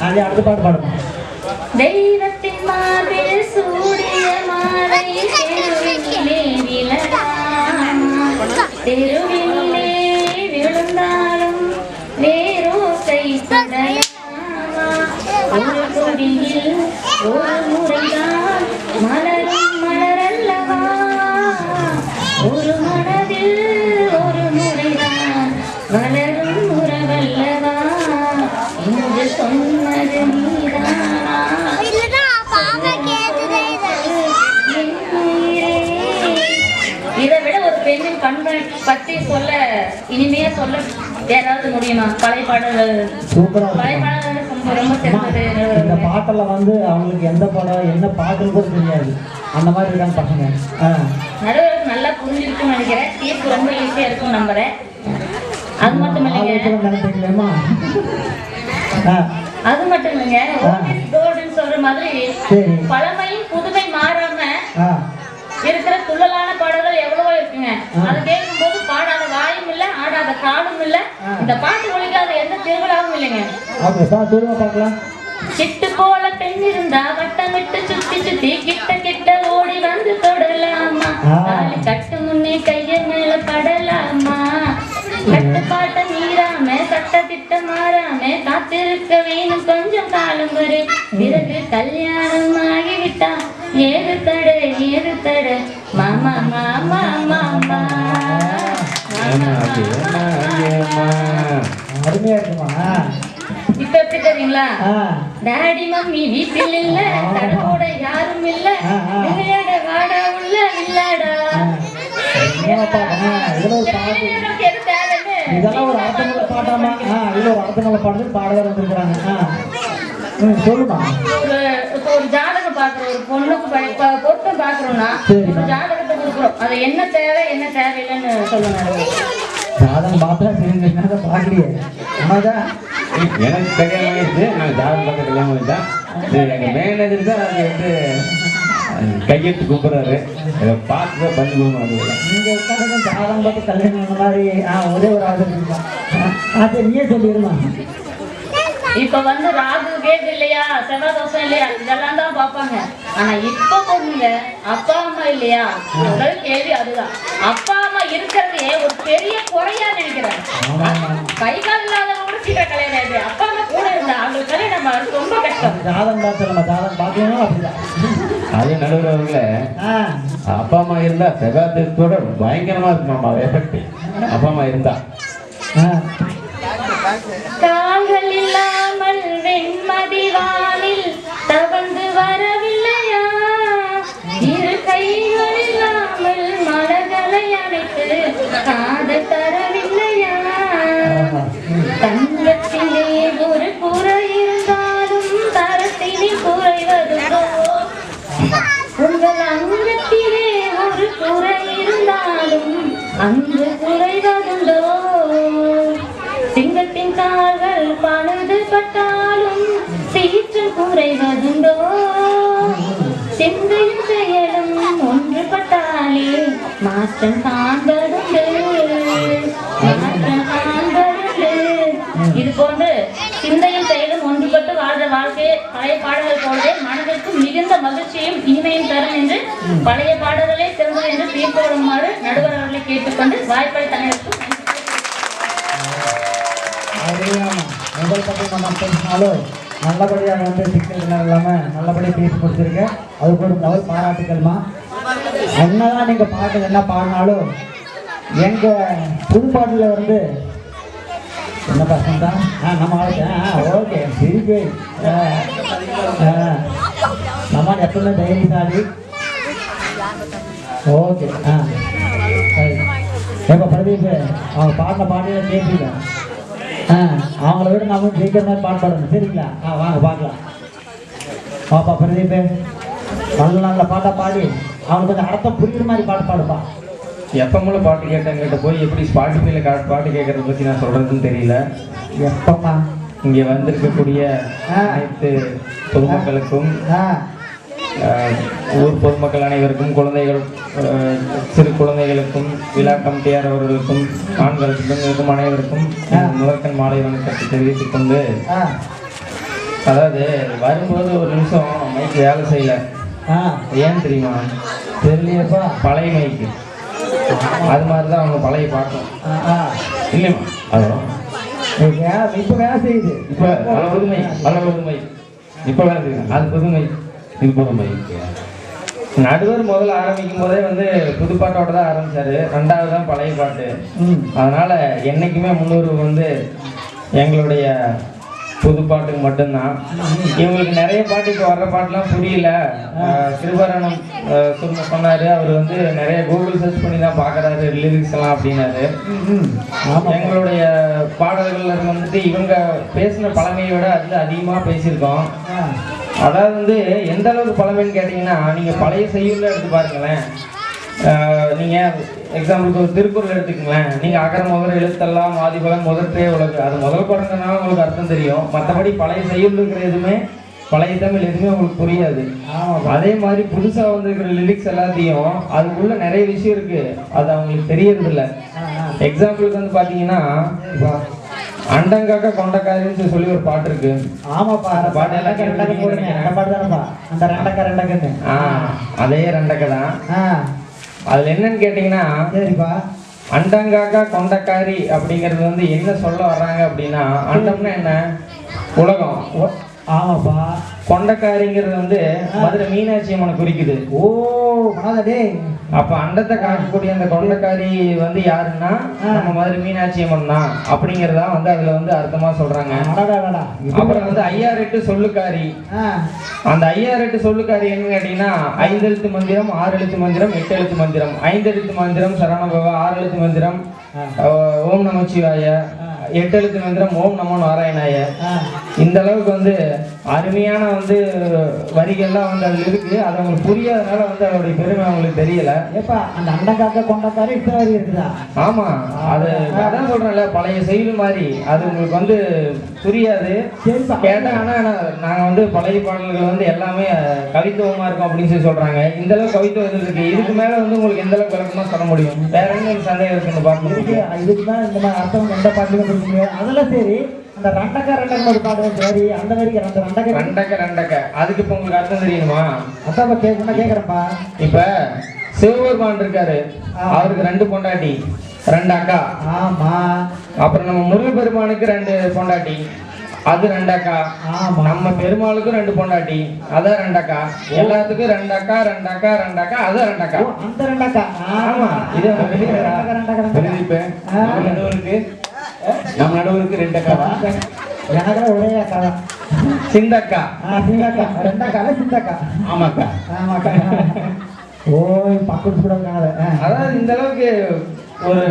அதே அடுத்த பாட்டு பாடுமா. தெய்வத்தின் மார்பில் சூடிய மாலை தெருவிலே விழலாம், தெருவிலே விழுந்தாலும் வேரோசை தடையாமா. ஒரு கொடியில் ஒரு முறைதான் மலரும் மலரல்லவா, ஒரு மனதில் ஒரு முறைதான் வளரும் உறவல்லவா. இன்று சொன்னது நீதானா, இதை விட ஒரு பெண்ணின் பண்பை பற்றி சொல்ல இனிமையா சொல்ல ஏதாவது முடியுமா? பழைய பாடல்கள் சூப்பரா, பழைய பாடல்கள் ரொம்ப சிறந்தது. இந்த பாட்டெல்லாம் வந்து அவங்களுக்கு எந்த படம் என்ன பாட்டுன்னு கூட தெரியாது, அந்த மாதிரி இருக்காங்க பசங்க. நடுவருக்கு நல்லா புரிஞ்சிருக்கும்னு நினைக்கிறேன். தீர்ப்பு ரொம்ப ஈஸியா இருக்கும் நம்புறேன். அது மட்டும் இல்லைங்க, அது மட்டும் இல்லைங்க, கோல்டுன்னு சொல்ற மாதிரி பழமையும் புதுமை மாறாம இருக்கிற துள்ளலான பாடல்கள் எவ்வளவோ இருக்குங்க. அது கேட்கும் போது பாடாத வாயும் இல்ல, ஆடாத காலும் இல்ல, இந்த பாட்டு ஒழிக்காத எந்த திருவிழாவும் இல்லைங்க. சிட்டு போல பெண் இருந்தா வட்டமிட்டு சுத்தி சுத்தி கிட்ட கிட்ட ஓடி வந்து தொடலாமா, தாலி கட்டு முன்னே கைய மேல படலாமா, கட்டுப்பாட்ட மீறாம சட்ட திட்ட மாறாம காத்திருக்க வேணும் கொஞ்சம் காலம் வரை, பிறகு கல்யாணம் ஆகிவிட்டா ஏது தடை ஏது தடை மாமா மாமா மாமா. அருமையா இருக்குமா? இப்ப எப்படி தெரியுங்களா? டாடி மம்மி வீட்டில் இல்ல, கடவோட யாரும் இல்ல, விளையாட வாடா உள்ள வில்லாடா. இதெல்லாம் ஒரு அர்த்தமுள்ள பாட்டாமா? இல்ல ஒரு அர்த்தமுள்ள பாட்டு பாடகர் வந்திருக்கிறாங்க. சொல்லுமா. ஒரு ஜாதகம் பாக்குறோம், ஒரு பொண்ணுக்கு பொருத்தம் பாக்குறோம்னா ஒரு ஜாதகத்தை கொடுக்குறோம், அது என்ன தேவை என்ன தேவையில்லைன்னு சொல்லுங்க. ஜாதகம் பார்த்தா தெரிஞ்சு பாக்கலையே. எனக்கு கல்யாணம் ஆயிடுச்சு, நான் ஜாதகம் பார்த்து கல்யாணம் பண்ணிட்டேன். எங்க மேனேஜர் தான் அது வந்து கையெழுத்து கூப்பிடுறாரு, பார்த்து பண்ணி போகணும். நீங்க உட்காந்து ஜாதகம் பார்த்து கல்யாணம் பண்ண மாதிரி ஒரே ஒரு ஆர்டர் அது நீயே சொல்லிடுமா. இப்ப வந்து ராகு கேது இல்லையா, செவ்வாய் தோஷம் இல்லையா, இதெல்லாம் தான் பார்ப்பாங்க. ஆனா இப்ப பொண்ணுங்க அப்பா அம்மா இல்லையா, முதல் கேள்வி அதுதான். அப்பா அம்மா இருக்கிறதே ஒரு பெரிய குறையா நினைக்கிறாங்க. கை கால் இல்லாதவங்க சீக்கிரம் கல்யாணம் ஆயிடுது, அப்பா அம்மா கூட இருந்தா அவங்களுக்கு கல்யாணம் ரொம்ப கஷ்டம். ஜாதகம் பார்த்து நம்ம ஜாதகம் பார்க்கணும் அப்படிதான். அதே நடுவுல அப்பா அம்மா இருந்தா செவ்வாத்தோட பயங்கரமா இருக்குமாமா எஃபெக்ட். அப்பா அம்மா இருந்தா கால்கள் இல்லாமல் வெண்மதி வானில் தவழ்ந்து வரவில்லையா, இரு கைகள் இல்லாமல் மலர்களை அணைத்து காதல் தரவில்லையா, தங்கத்திலே ஒரு குறை இருந்தாலும் தரத்திலே குறைவதுண்டோ, உங்கள் அங்கத்திலே ஒரு குறை இருந்தாலும் அங்கு குறைவதுண்டோ, சிங்கத்தின் கால்கள் பழுது பட்டாலும் சீற்றம் குறைவதுண்டோ, சிந்தையும் செயலும் ஒன்றுபட்டாலே மாற்றம் காண்பதுண்டு, மாற்றம் காண்பதுண்டு. இது போன்று சிந்தையும் செயலும் ஒன்றுபட்டு வாழ்ற வாழ்க்கையை பழைய பாடல்கள் போலவே மனதிற்கு மிகுந்த மகிழ்ச்சியும் இனிமையும் தரும் என்று பழைய பாடல்களே சிறந்தது என்று தீர்ப்போடுமாறு நடுவர் அவர்களை கேட்டுக்கொண்டு வாய்ப்பை தலைவருக்கும் முதல் பற்றி நம்ம பேசினாலும் நல்லபடியாக வந்து சிக்கல் இல்லாமல் நல்லபடியாக பேசி கொடுத்துருக்கேன். அதுக்கு ஒரு முதல் பாராட்டுக்கள்மா. என்னதான் நீங்கள் பாட்டு என்ன பாடினாலும் எங்கள் புது பாட்டில் வந்து என்ன பசங்க தான் நம்ம ஓகே சிரிப்பு நம்ம எப்பவுமே தைரியசாலி. ஓகே சரி. எப்போ பிரதீப் அவங்க பாடின பாட்டில கேட்பீங்க, அவங்கள விட நம்ம ஜெயிக்கிற மாதிரி பாட்டு பாடணும். சரிங்களா? வாங்க பார்க்கலாம். பாப்பா பிரதீப் நல்ல நல்ல பாட்டா பாடி அவனுக்கு கொஞ்சம் அர்த்தம் புரியுற மாதிரி பாட்டு பாடுப்பா. எப்பமுள்ள பாட்டு கேட்டவங்கிட்ட போய் எப்படி ஸ்பாட்டிஃபைல பாட்டு கேட்கறத பற்றி நான் சொல்றதுன்னு தெரியல. எப்பமா இங்கே வந்திருக்கக்கூடிய அனைத்து பொதுமக்களுக்கும் ஊர் பொதுமக்கள் அனைவருக்கும் குழந்தைகள் சிறு குழந்தைகளுக்கும் விழா கமிட்டியார் அவர்களுக்கும் ஆண்களுக்கும் பெண்களுக்கும் அனைவருக்கும் முதற்கண் மாலை வணக்கத்தை தெரிவித்துக் கொண்டு அதாவது வரும்போது ஒரு நிமிஷம் மைக் வேலை செய்யல. ஏன் தெரியுமா? தெரியலையப்பா. பழைய மைக்கு. அது மாதிரி தான் அவங்க பழைய பாட்டும் இல்லைம்மா. அதுதான் இப்போ வேலை செய்யுது. இப்போ புதுமை மை இப்போ வேலை செய்யுது. அது புதுமை, இது புதுமை. நடுவர் முதல்ல ஆரம்பிக்கும் போதே வந்து புதுப்பாட்டோட தான் ஆரம்பிச்சாரு. ரெண்டாவது தான் பழைய பாட்டு. அதனால என்னைக்குமே முன்னூறு வந்து எங்களுடைய புதுப்பாட்டுக்கு மட்டும்தான். இவங்களுக்கு நிறைய பாட்டு இப்போ வர்ற பாட்டுலாம் புரியல. கிருபாரணம் சொன்னாரு, அவர் வந்து நிறைய கூகுள் சர்ச் பண்ணி தான் பார்க்குறாரு லிரிக்ஸ் எல்லாம் அப்படின்னாரு. எங்களுடைய பாடல்கள் வந்துட்டு இவங்க பேசின பழமையை விட அது அதிகமாக பேசியிருக்கோம். அதாவது வந்து எந்த அளவுக்கு பழமைன்னு கேட்டிங்கன்னா, நீங்கள் பழைய செய்யுள்ள எடுத்து பாருங்களேன். நீங்கள் எக்ஸாம்பிளுக்கு ஒரு திருக்குறள் எடுத்துக்கங்களேன். நீங்கள் அகர முதல் எழுத்தெல்லாம் ஆதிபலம் முதற்றே உலகு, அது முதல் குறைஞ்சனால உங்களுக்கு அர்த்தம் தெரியும். மற்றபடி பழைய செய்யுள் இருக்கிற எதுவுமே, பழைய தமிழ் எதுவுமே உங்களுக்கு புரியாது. அதே மாதிரி புதுசாக வந்துருக்கிற லிரிக்ஸ் எல்லாத்தையும் அதுக்குள்ள நிறைய விஷயம் இருக்கு, அது அவங்களுக்கு தெரியறது இல்லை. எக்ஸாம்பிளுக்கு வந்து பார்த்தீங்கன்னா, அண்டங்காக்க கொண்டக்காரின்னு சொல்லி ஒரு பாட்டு இருக்கு. ஆமாப்பா, அந்த பாட்டு எல்லாம் அந்த ரெண்டக்கன்னு. அதே ரெண்டக்கை தான். அதுல என்னன்னு கேட்டீங்கன்னா, சரிப்பா, அண்டங்காக்கா கொண்டக்காரி அப்படிங்கிறது வந்து என்ன சொல்ல வர்றாங்க அப்படின்னா, அண்டம்னா என்ன? உலகம். ஆமாப்பா. கொண்டக்காரிங்கிறது வந்து மதுரை மீனாட்சி அம்மனை குறிக்குது. ஓ மனதே. அப்ப அண்டத்தை காக்கக்கூடிய அந்த கொண்டக்காரி வந்து யாருன்னா நம்ம மதுரை மீனாட்சி அம்மன் தான் அப்படிங்கறதா வந்து அதுல வந்து அர்த்தமா சொல்றாங்க. அப்புறம் வந்து 5008 சொல்லுக்காரி. அந்த 5008 சொல்லுக்காரி என்னன்னு கேட்டீங்கன்னா, 5 எழுத்து மந்திரம், 6 எழுத்து மந்திரம், 8 எழுத்து மந்திரம். 5 எழுத்து மந்திரம் சரணபவ, 6 எழுத்து மந்திரம் ஓம் நமச்சிவாய, 8 எழுத்து மந்திரம் ஓம் நமோ நாராயணாய. இந்த அளவுக்கு வந்து அருமையான வந்து வரிகள்லாம் வந்து அதுல இருக்கு. அது அவங்களுக்கு புரியாதனால வந்து அதோடைய பெருமை அவங்களுக்கு தெரியல. ஏப்பா, அந்த அண்டங்காக்க கொண்டக்காரி இப்ப வரி இருக்குதா? ஆமா, அது அதான் சொல்றேன்ல, பழைய செயல் மாதிரி அது உங்களுக்கு வந்து புரியாது கேட்டா. ஆனா நாங்க வந்து பழைய பாடல்கள் வந்து எல்லாமே கவித்துவமா இருக்கும் அப்படின்னு சொல்லி சொல்றாங்க. இந்த அளவுக்கு கவித்துவம் இருக்கு. இதுக்கு மேல வந்து உங்களுக்கு எந்த அளவுக்கு விளக்கமா சொல்ல முடியும்? வேற என்ன சந்தேகம் இருக்கு இந்த பாட்டு? இதுக்கு மேல இந்த மாதிரி அர்த்தம் எந்த பாட்டுல அதெல்லாம் சரி. அந்த ரெண்டக்க ஒரு பாட்டு சரி, அந்த வரைக்கும் ரெண்டக்க அதுக்கு இப்ப உங்களுக்கு அர்த்தம் தெரியணுமா? அதான் கேக்குறப்பா. இப்ப சிவபெருமான் இருக்காரு, அவருக்கு 2 பொண்டாட்டி 2 அக்கா. ஆமா. அப்புறம் நம்ம முருகப்பெருமானுக்கு 2 பொண்டாட்டி, அது 2 அக்கா. நம்ம பெருமாளுக்கும் 2 பொண்டாட்டி, அதான் 2 அக்கா. எல்லாத்துக்கும் 2 அக்கா 2 அக்கா 2 அக்கா, அது 2 அக்கா. அந்த 2 அக்கா. ஆமா, இது நம்ம நடுவருக்கு 2 அக்கா. எனக்கு ஒரே அக்கா தான், சிந்தக்கா. சிந்தக்கா 2 அக்கா சிந்தக்கா. ஆமாக்கா. ஆமாக்கா. ஓய் பக்கம் கூட. அதாவது இந்த அளவுக்கு ஒரு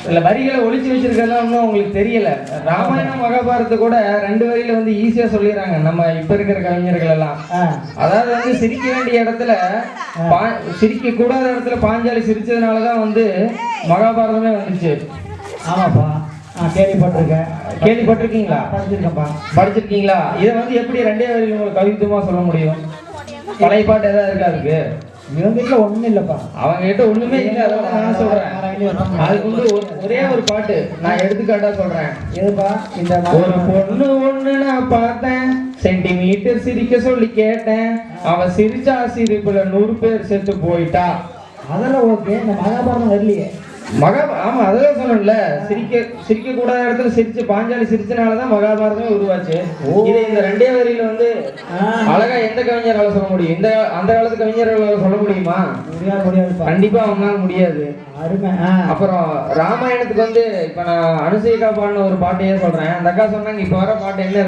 சில வரிகளை ஒழிச்சு வச்சிருக்கலாம் ஒன்றும் உங்களுக்கு தெரியல. ராமாயணம் மகாபாரத்தை கூட 2 வரியில வந்து ஈஸியா சொல்லிடுறாங்க நம்ம இப்ப இருக்கிற கவிஞர்கள் எல்லாம். அதாவது வந்து சிரிக்க வேண்டிய இடத்துல சிரிக்க கூடாத இடத்துல பாஞ்சாலி சிரிச்சதுனாலதான் வந்து மகாபாரதமே வந்துச்சு. ஆமாப்பா, கேள்விப்பட்டிருக்கேன். கேள்விப்பட்டிருக்கீங்களா? படிச்சிருக்கீங்களா? இதை வந்து எப்படி 2 வரியில உங்களுக்கு கவித்துவமா சொல்ல முடியும்? பழைய பாட்டு ஏதாவது இருக்கா? அதுக்கு இவங்க கிட்ட ஒண்ணும் இல்லப்பா. அவங்க கிட்ட ஒண்ணுமே இல்லை. அதான் நான் சொல்றேன். அதுக்கு வந்து ஒரே ஒரு பாட்டு நான் எடுத்துக்காட்டா சொல்றேன். எதுப்பா? இந்த ஒரு பொண்ணு ஒண்ணு நான் பார்த்தேன், சென்டிமீட்டர் சிரிக்க சொல்லி கேட்டேன், அவ சிரிச்சா சிரிப்புல 100 பேர் செத்து போயிட்டா. அதெல்லாம் ஓகே. இந்த மகாபாரதம் வரலையே. ஆமா, அதான் சொல்லணும்ல. சிரிக்க கூடாத இடத்துல சிரிச்சு பாஞ்சாலி சிரிச்சனாலதான் மகாபாரதமே உருவாச்சு. இதை இந்த 2 வரியில வந்து அழகா எந்த கவிஞரால சொல்ல முடியும்? அந்த காலத்து கவிஞர்களால சொல்ல முடியுமா? முடியாது. கண்டிப்பா அவங்களால முடியாது. அப்புறம் ராமாயணத்துக்கு வந்து இப்ப நான் அனுசேகா பாடின ஒரு பாட்டையே சொல்றேன். அந்த அக்கா சொன்னாங்க, இப்ப வர பாட்டு என்ன